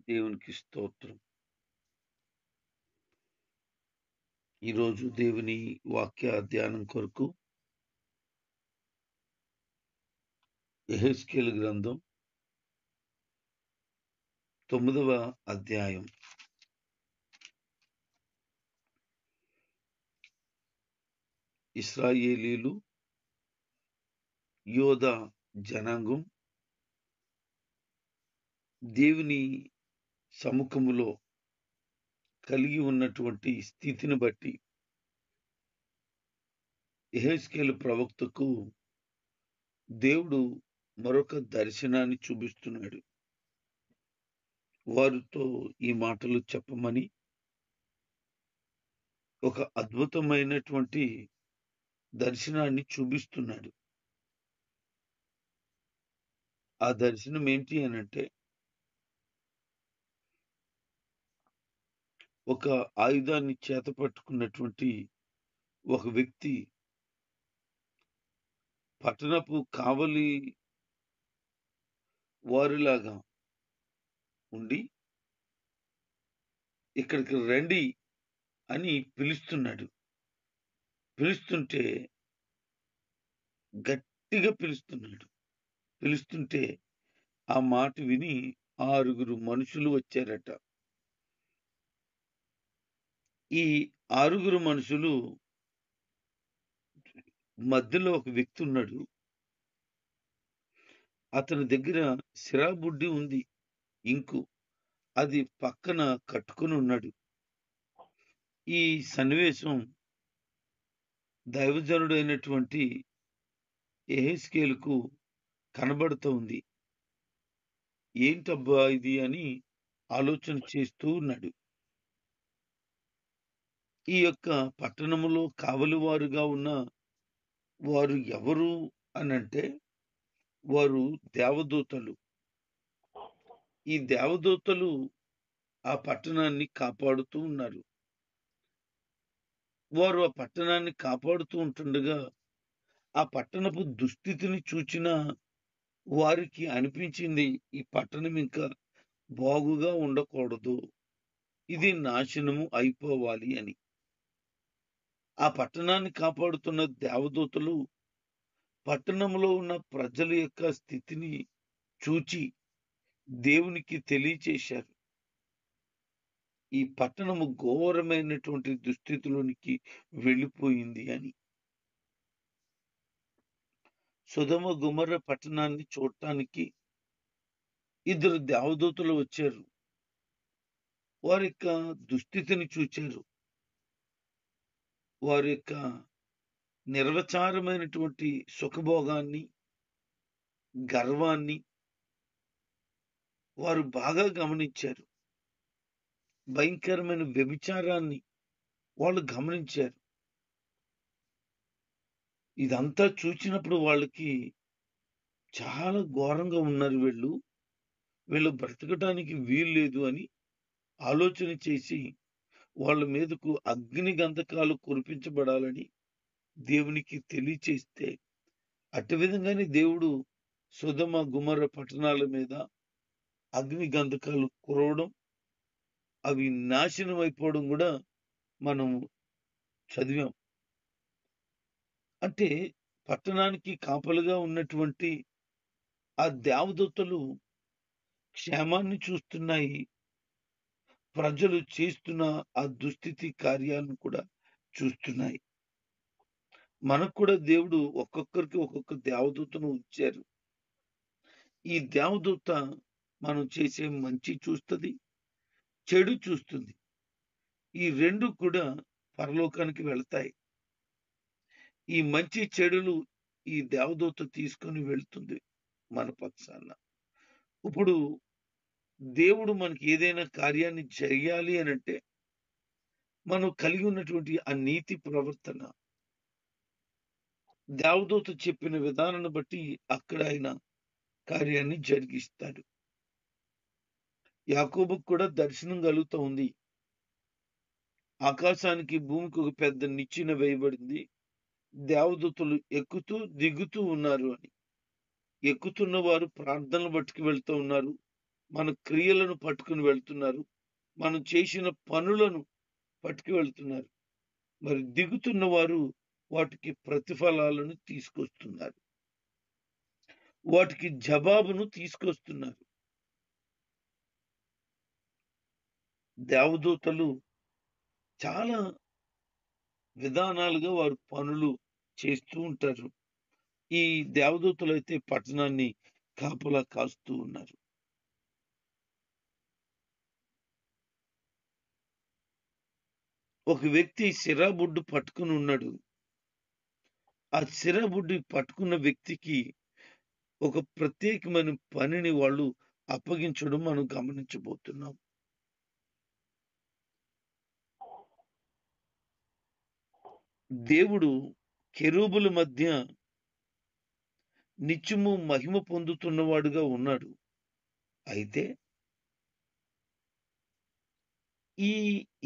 దేవునికి స్తోత్రం. ఈరోజు దేవుని వాక్య ధ్యానం కొరకు యెహెజ్కేలు గ్రంథం 9వ అధ్యాయం. ఇశ్రాయేలీలు, యోధా జనాంగం దేవుని సముఖములో కలిగి ఉన్నటువంటి స్థితిని బట్టి యెహెజ్కేలు ప్రవక్తకు దేవుడు మరొక దర్శనాన్ని చూపిస్తున్నాడు. వారితో ఈ మాటలు చెప్పమని ఒక అద్భుతమైనటువంటి దర్శనాన్ని చూపిస్తున్నాడు. ఆ దర్శనం ఏంటి అనంటే, ఒక ఆయుధాన్ని చేత పట్టుకున్నటువంటి ఒక వ్యక్తి పట్టణపు కావలి వారిలాగా ఉండి ఇక్కడికి రండి అని పిలుస్తున్నాడు. పిలుస్తుంటే గట్టిగా పిలుస్తున్నాడు. పిలుస్తుంటే ఆ మాట విని 6 మనుషులు వచ్చారట. ఈ 6 మనుషులు మధ్యలో ఒక వ్యక్తి ఉన్నాడు. అతని దగ్గర సిరాబుడ్డి ఉంది, ఇంకు. అది పక్కన కట్టుకుని ఉన్నాడు. ఈ సన్నివేశం దైవజనుడైనటువంటి యెహెజ్కేలుకు కనబడుతూ ఉంది. ఏంటబ్బా ఇది అని ఆలోచన చేస్తూ ఉన్నాడు. ఈ యొక్క పట్టణములో కావలివారుగా ఉన్న వారు ఎవరు అనంటే, వారు దేవదూతలు. ఈ దేవదూతలు ఆ పట్టణాన్ని కాపాడుతూ ఉన్నారు. వారు ఆ పట్టణాన్ని కాపాడుతూ ఉంటుండగా ఆ పట్టణపు దుస్థితిని చూచిన వారికి అనిపించింది, ఈ పట్టణం ఇంకా బాగుగా ఉండకూడదు, ఇది నాశనము అయిపోవాలి అని. ఆ పట్టణాన్ని కాపాడుతున్న దేవదూతలు పట్టణంలో ఉన్న ప్రజల యొక్క స్థితిని చూచి దేవునికి తెలియచేశారు. ఈ పట్టణము ఘోరమైనటువంటి దుస్థితిలోనికి వెళ్ళిపోయింది అని. సొదొమ గొమొర్రా పట్టణాన్ని చూడటానికి 2 దేవదూతలు వచ్చారు. వారి యొక్క దుస్థితిని చూచారు. వారి యొక్క నిర్వచారమైనటువంటి సుఖభోగాన్ని, గర్వాన్ని వారు బాగా గమనించారు. భయంకరమైన వ్యభిచారాన్ని వాళ్ళు గమనించారు. ఇదంతా చూచినప్పుడు వాళ్ళకి చాలా ఘోరంగా ఉన్నారు వీళ్ళు బ్రతకటానికి వీల్లేదు అని ఆలోచన చేసి వాళ్ళ మీదకు అగ్ని గంధకాలు కురిపించబడాలని దేవునికి తెలియచేస్తే, అట్టి విధంగానే దేవుడు సొదొమ గొమొర్రా పట్టణాల మీద అగ్ని గంధకాలు కురవడం, అవి నాశనం అయిపోవడం కూడా మనం చదివాం. అంటే పట్టణానికి కాపలుగా ఉన్నటువంటి ఆ దేవదూతలు క్షేమాన్ని చూస్తున్నాయి. ప్రజలు చేస్తున్న ఆ దుస్థితి కార్యాలను కూడా చూస్తున్నాయి. మనకు కూడా దేవుడు ఒక్కొక్కరికి ఒక్కొక్క దేవదూతను ఉంచారు. ఈ దేవదూత మనం చేసే మంచి చూస్తది, చెడు చూస్తుంది. ఈ 2 కూడా పరలోకానికి వెళతాయి. ఈ మంచి చెడులు ఈ దేవదూత తీసుకొని వెళ్తుంది మన పక్షాన. ఇప్పుడు దేవుడు మనకి ఏదైనా కార్యాన్ని చేయాలి అనంటే, మనం కలిగి ఉన్నటువంటి ఆ నీతి ప్రవర్తన, దేవదూత చెప్పిన విధానాన్ని బట్టి అక్కడ ఆయన కార్యాన్ని జరిగిస్తాడు. యాకోబుకు కూడా దర్శనం కలుగుతూ ఉంది. ఆకాశానికి భూమికి ఒక పెద్ద నిచ్చెన వేయబడింది. దేవదూతలు ఎక్కుతూ దిగుతూ ఉన్నారు అని. ఎక్కుతున్న వారు ప్రార్థనలు పట్టుకు వెళ్తూ ఉన్నారు. మన క్రియలను పట్టుకుని వెళ్తున్నారు. మనం చేసిన పనులను పట్టుకు వెళ్తున్నారు. మరి దిగుతున్న వారు వాటికి ప్రతిఫలాలను తీసుకొస్తున్నారు. వాటికి జవాబును తీసుకొస్తున్నారు. దేవదూతలు చాలా విధానాలుగా వారు పనులు చేస్తూ ఉంటారు. ఈ దేవదూతలైతే పట్టణాన్ని కాపలా కాస్తూ ఉన్నారు. ఒక వ్యక్తి సిరాబుడ్డు పట్టుకుని ఉన్నాడు. ఆ సిరాబుడ్డు పట్టుకున్న వ్యక్తికి ఒక ప్రత్యేకమైన పనిని వాళ్ళు అప్పగించడం మనం గమనించబోతున్నాం. దేవుడు కెరూబుల మధ్య నిత్యము మహిమ పొందుతున్నవాడుగా ఉన్నాడు. అయితే ఈ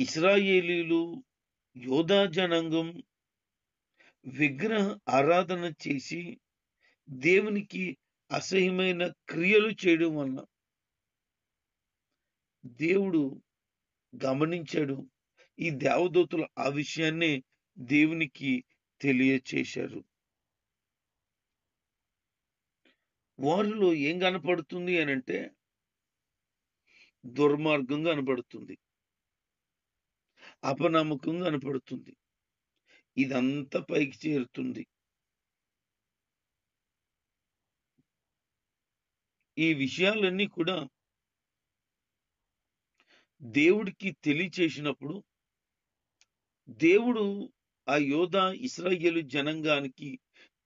ఇశ్రాయేలీలు, యోధా జనాంగం విగ్రహ ఆరాధన చేసి దేవునికి అసహ్యమైన క్రియలు చేయడం వలన దేవుడు గమనించాడు. ఈ దేవదూతలు ఆ విషయాన్నే దేవునికి తెలియచేశారు. వారిలో ఏం కనపడుతుంది అనంటే దుర్మార్గం కనపడుతుంది. అపనమ్మకం కనపడుతుంది. ఇదంతా పైకి చేరుతుంది. ఈ విషయాలన్నీ కూడా దేవుడికి తెలియచేసినప్పుడు దేవుడు ఆ యోధా ఇశ్రాయేలు జనాంగానికి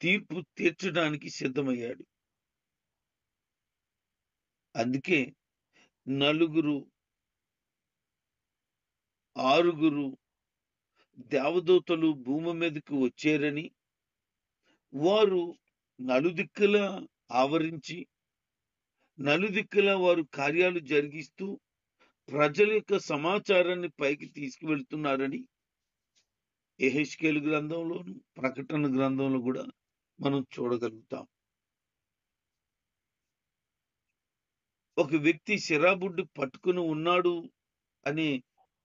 తీర్పు తీర్చడానికి సిద్ధమయ్యాడు. అందుకే నలుగురు, ఆరుగురు దేవదూతలు భూమి మీదకు వచ్చారని, వారు నలుదిక్కులా ఆవరించి, నలుదిక్కులా వారు కార్యాలు జరిగిస్తూ ప్రజల యొక్క సమాచారాన్ని పైకి తీసుకువెళ్తున్నారని యెహెజ్కేలు గ్రంథంలోను, ప్రకటన గ్రంథంలో కూడా మనం చూడగలుగుతాం. ఒక వ్యక్తి సిరాబుడ్డు పట్టుకుని ఉన్నాడు అనే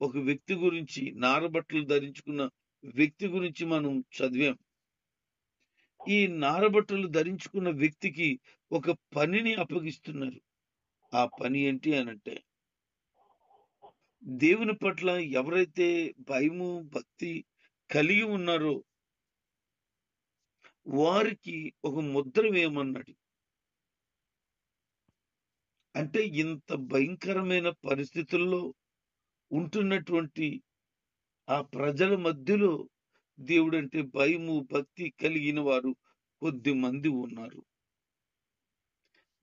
ఒక వ్యక్తి గురించి, నారబట్టలు ధరించుకున్న వ్యక్తి గురించి మనం చదివాం. ఈ నారబట్టలు ధరించుకున్న వ్యక్తికి ఒక పనిని అప్పగిస్తున్నారు. ఆ పని ఏంటి అనంటే, దేవుని పట్ల ఎవరైతే భయము, భక్తి కలిగి ఉన్నారో వారికి ఒక ముద్ర వేయమన్నాడు. అంటే ఇంత భయంకరమైన పరిస్థితుల్లో ఉంటున్నటువంటి ఆ ప్రజల మధ్యలో దేవుడంటే భయము, భక్తి కలిగిన వారు కొద్ది మంది ఉన్నారు.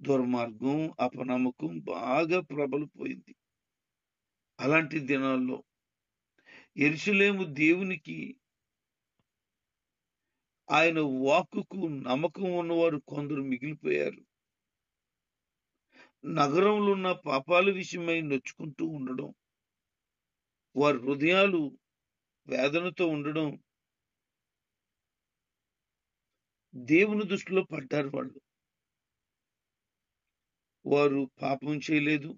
దుర్మార్గం, అపనమ్మకం బాగా ప్రబలిపోయింది. అలాంటి దినాల్లో యెరూషలేము దేవునికి, ఆయన వాక్కుకు నమ్మకం ఉన్నవారు కొందరు మిగిలిపోయారు. నగరంలో ఉన్న పాపాల విషయమై నొచ్చుకుంటూ ఉండడం, వారి హృదయాలు వేదనతో ఉండడం, దేవుని దృష్టిలో పడ్డారు వాళ్ళు. వారు పాపం చేయలేదు,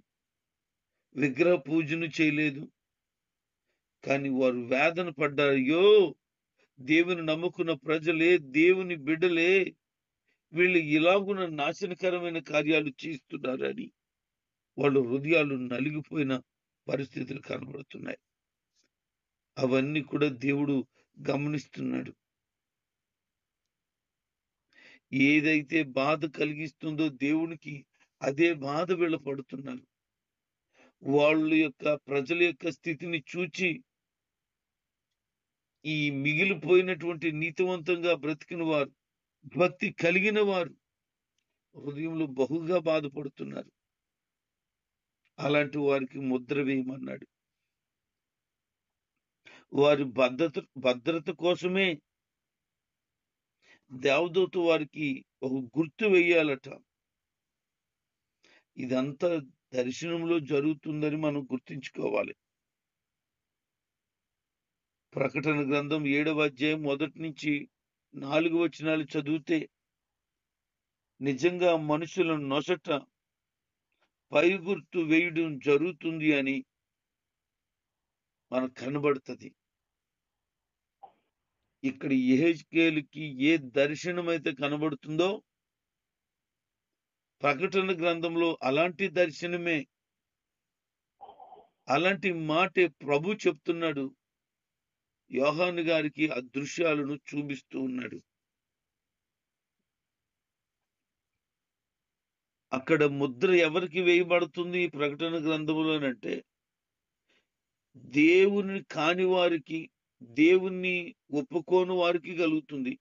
విగ్రహ పూజను చేయలేదు, కానీ వారు వేదన పడ్డారు. అయ్యో, దేవుని నమ్ముకున్న ప్రజలే, దేవుని బిడ్డలే, వీళ్ళు ఇలాగున నాశనకరమైన కార్యాలు చేస్తున్నారని వాళ్ళ హృదయాలు నలిగిపోయిన పరిస్థితులు కనబడుతున్నాయి. అవన్నీ కూడా దేవుడు గమనిస్తున్నాడు. ఏదైతే బాధ కలిగిస్తుందో దేవునికి అదే బాధ వీళ్ళు పడుతున్నారు. వాళ్ళ యొక్క ప్రజల యొక్క స్థితిని చూచి ఈ మిగిలిపోయినటువంటి నీతివంతంగా బ్రతికిన వారు, భక్తి కలిగిన వారు హృదయంలో బహుగా బాధపడుతున్నారు. అలాంటి వారికి ముద్ర వేయమన్నాడు. వారి భద్రత కోసమే దేవదూత వారికి ఒక గుర్తు వేయాలట. ఇదంతా దర్శనంలో జరుగుతుందని మనం గుర్తుంచుకోవాలి. ప్రకటన గ్రంథం 7వ అధ్యాయం 1 నుంచి 4 వచనాలు చదివితే నిజంగా మనుషుల నొసట పైగుర్తు వేయడం జరుగుతుంది అని మనకు కనబడుతుంది. ఇక్కడ యెహెజ్కేలుకి ఏ దర్శనం అయితే కనబడుతుందో ప్రకటన గ్రంథంలో అలాంటి దర్శనమే, అలాంటి మాటే ప్రభు చెప్తున్నాడు. యోహాను గారికి ఆ దృశ్యాలను చూపిస్తూ ఉన్నాడు. అక్కడ ముద్ర ఎవరికి వేయబడుతుంది ఈ ప్రకటన గ్రంథంలోనంటే దేవుని కాని వారికి, దేవుణ్ణి ఒప్పుకోని వారికి కలుగుతుంది.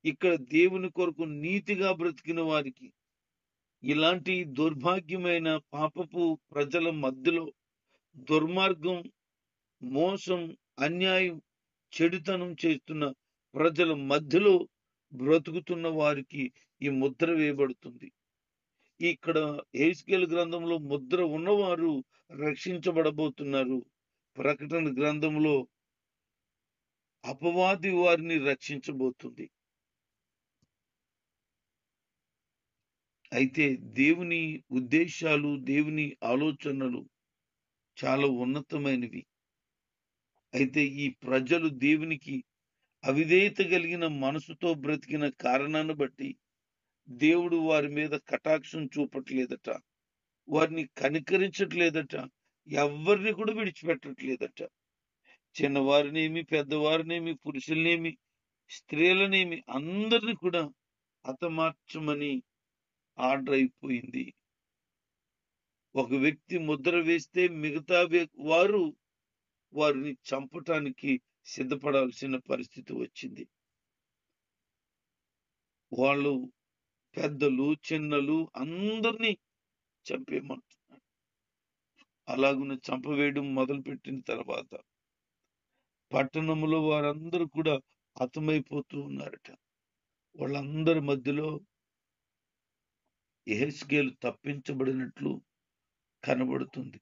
ఇక్కడ దేవుని కొరకు నీతిగా బ్రతికిన వారికి, ఇలాంటి దౌర్భాగ్యమైన పాపపు ప్రజల మధ్యలో దుర్మార్గం, మోసం, అన్యాయం, చెడుతనం చేస్తున్న ప్రజల మధ్యలో బ్రతుకుతున్న వారికి ఈ ముద్ర వేయబడుతుంది. ఇక్కడ యెహెజ్కేలు గ్రంథంలో ముద్ర ఉన్నవారు రక్షించబడబోతున్నారు. ప్రకటన గ్రంథంలో అపవాది వారిని రక్షించబోతుంది. అయితే దేవుని ఉద్దేశాలు, దేవుని ఆలోచనలు చాలా ఉన్నతమైనవి. అయితే ఈ ప్రజలు దేవునికి అవిధేయత కలిగిన మనసుతో బ్రతికిన కారణాన్ని బట్టి దేవుడు వారి మీద కటాక్షం చూపట్లేదట, వారిని కనికరించట్లేదట, ఎవరిని కూడా విడిచిపెట్టట్లేదట. చిన్నవారినేమి, పెద్దవారినేమి, పురుషులనేమి, స్త్రీలనేమి అందరిని కూడా హతమార్చమని ఆర్డర్ అయిపోయింది. ఒక వ్యక్తి ముద్ర వేస్తే మిగతా వారు వారిని చంపటానికి సిద్ధపడాల్సిన పరిస్థితి వచ్చింది. వాళ్ళు పెద్దలు, చిన్నలు అందరినీ చంపేయమంటున్నారు. అలాగున చంపవేయడం మొదలుపెట్టిన తర్వాత పట్టణంలో వారందరూ కూడా హతమైపోతూ ఉన్నారట. వాళ్ళందరి మధ్యలో యెహెజ్కేలు తప్పించబడినట్లు కనబడుతుంది.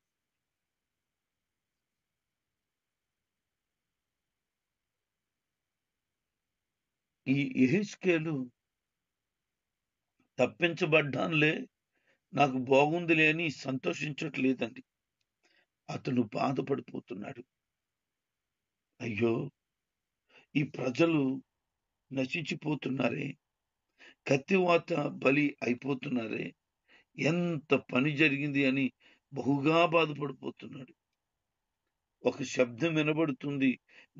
ఈ యెహెజ్కేలు తప్పించబడ్డానులే, నాకు బాగుందిలే అని సంతోషించట్లేదండి. అతను బాధపడిపోతున్నాడు. అయ్యో, ఈ ప్రజలు నశించిపోతున్నారే, కత్తివాత బలి అయిపోతున్నారే, ఎంత పని జరిగింది అని బహుగా బాధపడిపోతున్నాడు. ఒక శబ్దం వినబడుతుంది,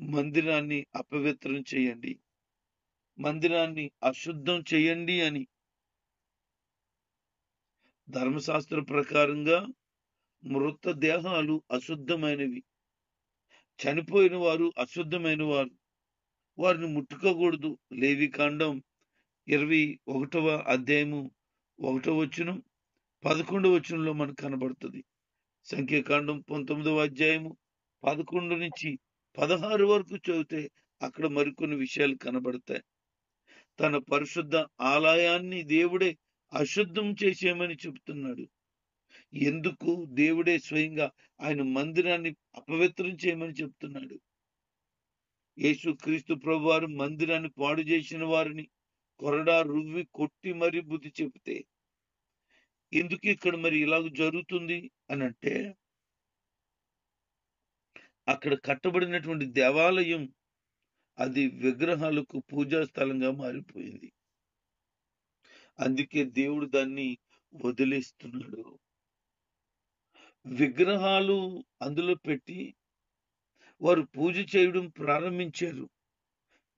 మందిరాన్ని అపవిత్రం చేయండి, మందిరాన్ని అశుద్ధం చేయండి అని. ధర్మశాస్త్ర ప్రకారంగా మృతదేహాలు అశుద్ధమైనవి, చనిపోయిన వారు అశుద్ధమైన వారు, వారిని ముట్టుకోకూడదు. లేవికాండం 21వ అధ్యాయము 1వ వచనం 11వ వచనంలో మనకు కనబడుతుంది. సంఖ్యాకాండం 19వ అధ్యాయము 11 నుంచి 16 వరకు చదివితే అక్కడ మరికొన్ని విషయాలు కనబడతాయి. తన పరిశుద్ధ ఆలయాన్ని దేవుడే అశుద్ధం చేసేయమని చెబుతున్నాడు. ఎందుకు? దేవుడే స్వయంగా ఆయన మందిరాన్ని అపవిత్రం చేయమని చెప్తున్నాడు. యేసుక్రీస్తు ప్రభువారు మందిరాన్ని పాడు చేసిన వారిని కొరడా రువ్వి కొట్టి మరి బుద్ధి చెబితే ఎందుకు ఇక్కడ మరి ఇలాగ జరుగుతుంది అని అంటే, అక్కడ కట్టబడినటువంటి దేవాలయం అది విగ్రహాలకు పూజా స్థలంగా మారిపోయింది. అందుకే దేవుడు దాన్ని వదిలేస్తున్నాడు. విగ్రహాలు అందులో పెట్టి వారు పూజ చేయడం ప్రారంభించారు.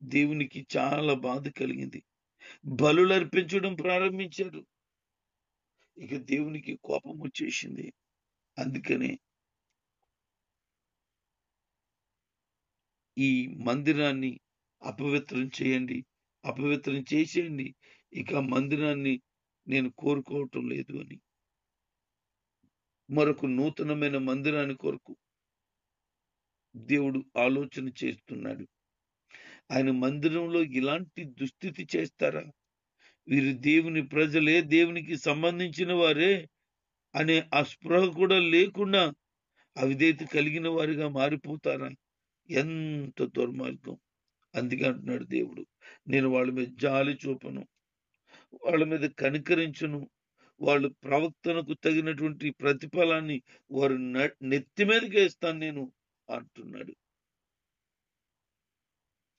దేవునికి చాలా బాధ కలిగింది. బలులు అర్పించడం ప్రారంభించారు. ఇక దేవునికి కోపం వచ్చేసింది. అందుకనే ఈ మందిరాన్ని అపవిత్రం చేయండి, అపవిత్రం చేసేయండి, ఇక మందిరాన్ని నేను కోరుకోవటం లేదు అని మరొక నూతనమైన మందిరాన్ని కొరకు దేవుడు ఆలోచన చేస్తున్నాడు. ఆయన మందిరంలో ఇలాంటి దుస్థితి చేస్తారా? వీరు దేవుని ప్రజలే, దేవునికి సంబంధించిన వారే అనే అస్పృహ కూడా లేకుండా అవిధేయత కలిగిన వారిగా మారిపోతారా? ఎంత దుర్మార్గం! అందుకే అంటున్నాడు దేవుడు, నేను వాళ్ళ మీద జాలి చూపను, వాళ్ళ మీద కనికరించను, వాళ్ళు ప్రవక్తనకు తగినటువంటి ప్రతిఫలాన్ని వారు నెత్తి మీదకి వేస్తాను నేను అంటున్నాడు.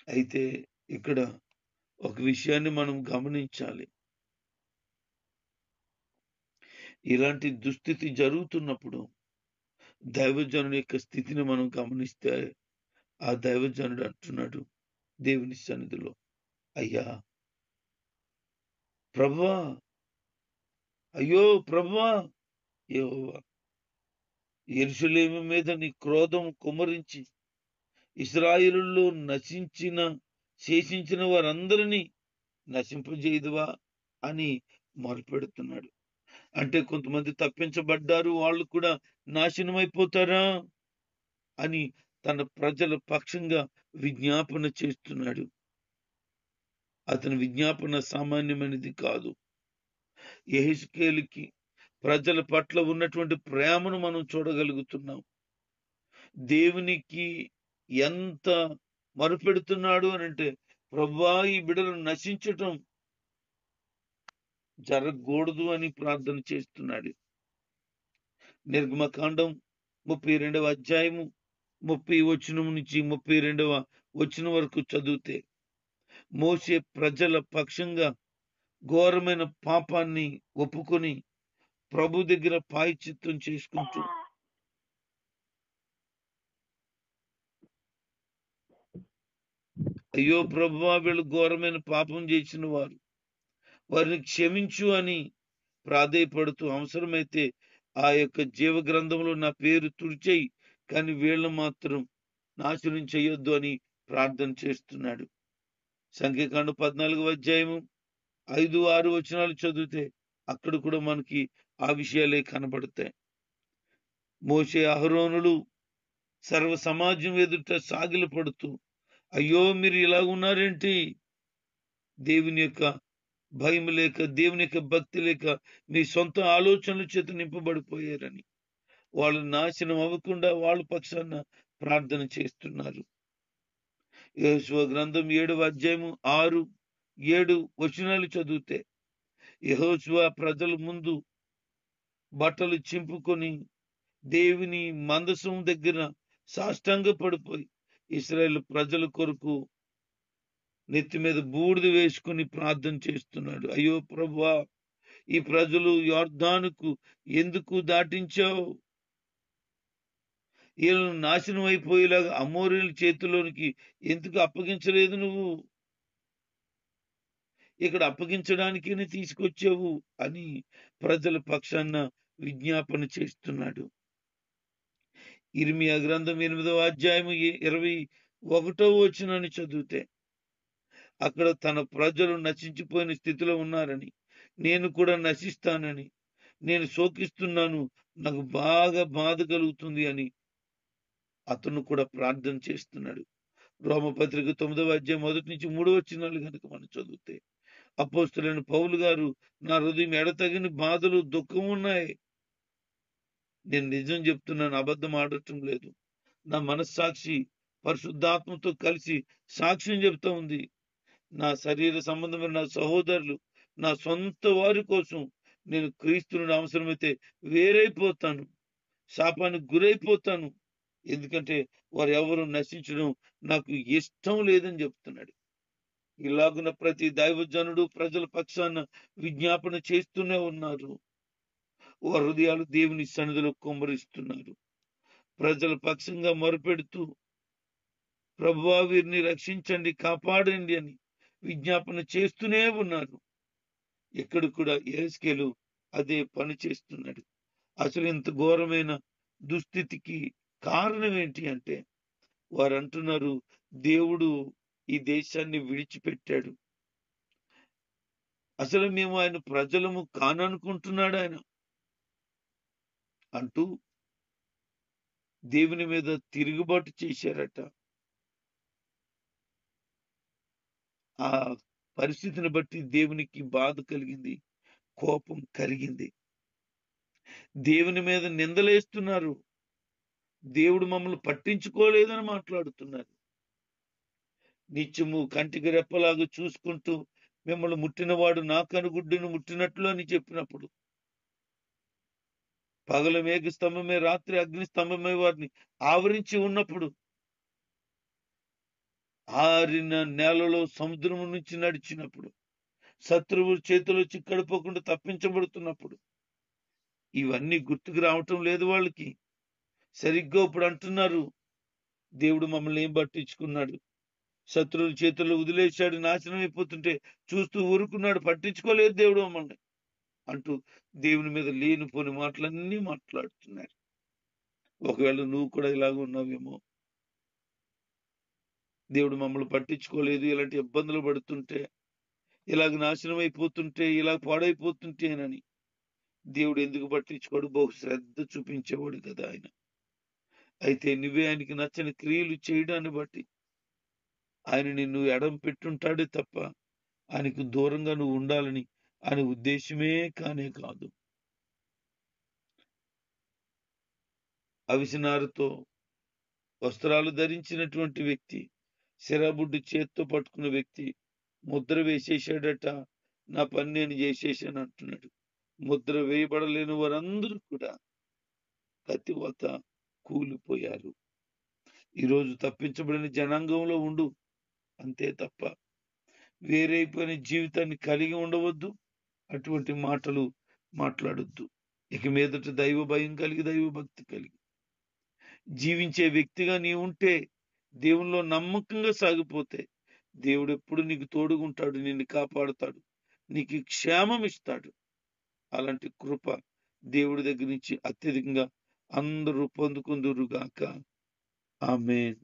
అయితే ఇక్కడ ఒక విషయాన్ని మనం గమనించాలి. ఇలాంటి దుస్థితి జరుగుతున్నప్పుడు దైవజనుని యొక్క స్థితిని మనం గమనిస్తే ఆ దైవజనుడు అంటున్నాడు దేవుని సన్నిధిలో, అయ్యా ప్రభువా, అయ్యో ప్రభువా, యెహోవా, యెరూషలేము మీద నీ క్రోధం కుమ్మరించి ఇశ్రాయేలులో శేషించిన వారందరినీ నశింపజేయుదువా అని మొరపెడుతున్నాడు. అంటే కొంతమంది తప్పించబడ్డారు, వాళ్ళు కూడా నాశనం అయిపోతారా అని తన ప్రజల పక్షంగా విజ్ఞాపన చేస్తున్నాడు. అతని విజ్ఞాపన సామాన్యమైనది కాదు. యెహెజ్కేలుకి ప్రజల పట్ల ఉన్నటువంటి ప్రేమను మనం చూడగలుగుతున్నాం. దేవునికి ఎంత మొరపెడుతున్నాడు అనంటే, ప్రభువా, ఈ బిడ్డలను నశించటం జరగకూడదు అని ప్రార్థన చేస్తున్నాడు. నిర్గమకాండం 32వ అధ్యాయము 30 వచనం నుంచి 32వ వచనం వరకు చదివితే, మోషే ప్రజల పక్షంగా ఘోరమైన పాపాన్ని ఒప్పుకొని ప్రభు దగ్గర ప్రాయశ్చిత్తం చేసుకుంటూ, అయ్యో ప్రభువా, వీళ్ళు ఘోరమైన పాపం చేసిన వారు, వారిని క్షమించు అని ప్రాధేయపడుతూ, అవసరమైతే ఆ యొక్క జీవ గ్రంథంలో నా పేరు తుడిచేయి, కానీ వీళ్ళను మాత్రం నాశనం చేయొద్దు అని ప్రార్థన చేస్తున్నాడు. సంఖ్యాకాండం 14వ అధ్యాయము 5, 6 వచనాలు చదివితే అక్కడ కూడా మనకి ఆ విషయాలే కనబడతాయి. మోషే అహరోనులు సర్వ సమాజం ఎదుట సాగిలపడుతూ, అయ్యో మీరు ఇలా ఉన్నారేంటి, దేవుని యొక్క భయం లేక, దేవుని యొక్క భక్తి లేక, మీ సొంత ఆలోచనల చేత నింపబడిపోయారని వాళ్ళు నాశనం అవ్వకుండా వాళ్ళ పక్షాన ప్రార్థన చేస్తున్నారు. యెహోషువ గ్రంథం 7వ అధ్యాయము 6, 7 వచనాలు చదివితే, యెహోషువ ప్రజల ముందు బట్టలు చింపుకొని దేవుని మందసం దగ్గర సాష్టాంగ పడిపోయి ఇశ్రాయేలు ప్రజల కొరకు నెత్తి మీద బూడిద వేసుకుని ప్రార్థన చేస్తున్నాడు. అయ్యో ప్రభువా, ఈ ప్రజలు యొర్దానుకు ఎందుకు దాటించావు? వీళ్ళను నాశనం అయిపోయేలాగా అమోరీయుల చేతిలోనికి ఎందుకు అప్పగించలేదు? నువ్వు ఇక్కడ అప్పగించడానికే తీసుకొచ్చావు అని ప్రజల పక్షాన విజ్ఞాపన చేస్తున్నాడు. ఇర్మియా గ్రంథం 8వ అధ్యాయము 21వ వచనాన్ని చదివితే, అక్కడ తన ప్రజలు నశించిపోయిన స్థితిలో ఉన్నారని, నేను కూడా నశిస్తానని, నేను శోకిస్తున్నాను, నాకు బాగా బాధ కలుగుతుంది అని అతను కూడా ప్రార్థన చేస్తున్నాడు. రోమపత్రిక 9వ అధ్యాయం 1 నుంచి 3 వచనాలు కనుక మనం చదివితే, అపోస్తలుడైన పౌలు గారు, నా హృదయం ఎడతగిన బాధలు, దుఃఖం ఉన్నాయి. నేను నిజం చెప్తున్నాను, అబద్ధం ఆడటం లేదు. నా మనస్సాక్షి పరిశుద్ధాత్మతో కలిసి సాక్ష్యం చెప్తా ఉంది. నా శరీర సంబంధమైన నా సహోదరులు, నా సొంత వారి కోసం నేను క్రీస్తుని అవసరమైతే వేరైపోతాను, శాపానికి గురైపోతాను. ఎందుకంటే వారు ఎవరు నశించడం నాకు ఇష్టం లేదని చెప్తున్నాడు. ఇలాగున ప్రతి దైవజనుడు ప్రజల పక్షాన విజ్ఞాపన చేస్తూనే ఉన్నారు. వారి హృదయాలు దేవుని సన్నిధిలో కుమ్మరిస్తున్నారు. ప్రజల పక్షంగా మొరపెడుతూ, ప్రభువా, వీరిని రక్షించండి, కాపాడండి అని విజ్ఞాపన చేస్తూనే ఉన్నారు. ఇక్కడ కూడా యెహెజ్కేలు అదే పని చేస్తున్నాడు. అసలు ఇంత ఘోరమైన దుస్థితికి కారణం ఏంటి అంటే, వారు అంటున్నారు, దేవుడు ఈ దేశాన్ని విడిచిపెట్టాడు, అసలు మేము ఆయన ప్రజలము కాననుకుంటున్నాడు ఆయన అంటూ దేవుని మీద తిరుగుబాటు చేశారట. ఆ పరిస్థితిని బట్టి దేవునికి బాధ కలిగింది, కోపం కలిగింది. దేవుని మీద నిందలేస్తున్నారు, దేవుడు మమ్మల్ని పట్టించుకోలేదని మాట్లాడుతున్నారు. నిత్యము కంటికి రెప్పలాగా చూసుకుంటూ మిమ్మల్ని ముట్టినవాడు నా కనుగుడ్డును ముట్టినట్లు అని చెప్పినప్పుడు పగలు మేఘ స్తంభమే, రాత్రి అగ్ని స్తంభమే వారిని ఆవరించి ఉన్నప్పుడు, ఆరిన నేలలో సముద్రం నుంచి నడిచినప్పుడు, శత్రువు చేతిలో చిక్కడిపోకుండా తప్పించబడుతున్నప్పుడు, ఇవన్నీ గుర్తుకు రావటం లేదు వాళ్ళకి. సరిగ్గా ఇప్పుడు అంటున్నారు, దేవుడు మమ్మల్ని ఏం పట్టించుకున్నాడు, శత్రువుల చేతుల్లో వదిలేశాడు, నాశనం అయిపోతుంటే చూస్తూ ఊరుకున్నాడు, పట్టించుకోలేదు దేవుడు మమ్మల్ని అంటూ దేవుని మీద లేనిపోని మాటలన్నీ మాట్లాడుతున్నారు. ఒకవేళ నువ్వు కూడా ఇలాగ ఉన్నావేమో, దేవుడు మమ్మల్ని పట్టించుకోలేదు, ఇలాంటి ఇబ్బందులు పడుతుంటే, ఇలాగ నాశనం అయిపోతుంటే, ఇలా పాడైపోతుంటేనని. దేవుడు ఎందుకు పట్టించుకోడు? బహు శ్రద్ధ చూపించేవాడు కదా ఆయన. అయితే నువ్వే ఆయనకి నచ్చని క్రియలు చేయడాన్ని బట్టి ఆయన నిన్ను ఎడం పెట్టుంటాడే తప్ప ఆయనకు దూరంగా నువ్వు ఉండాలని ఆయన ఉద్దేశమే కానే కాదు. అవిసనారుతో వస్త్రాలు ధరించినటువంటి వ్యక్తి, శిరబుడ్డు చేత్తో పట్టుకున్న వ్యక్తి ముద్ర వేసేసాడట, నా పని నేను చేసేసాను అంటున్నాడు. ముద్ర వేయబడలేని వారందరూ కూడా కత్తివాత కూలిపోయారు. ఈరోజు తప్పించబడిన జనాంగంలో ఉండు, అంతే తప్ప వేరైపోయిన జీవితాన్ని కలిగి ఉండవద్దు. అటువంటి మాటలు మాట్లాడొద్దు. ఇక మీదట దైవ భయం కలిగి, దైవ భక్తి కలిగి జీవించే వ్యక్తిగా నీ ఉంటే, దేవునిలో నమ్మకంగా సాగిపోతే, దేవుడు ఎప్పుడు నీకు తోడుగుంటాడు, నిన్ను కాపాడుతాడు, నీకు క్షేమం ఇస్తాడు. అలాంటి కృప దేవుడి దగ్గర నుంచి అత్యధికంగా అందరూ పొందుకుందురుగాక. ఆమేన్.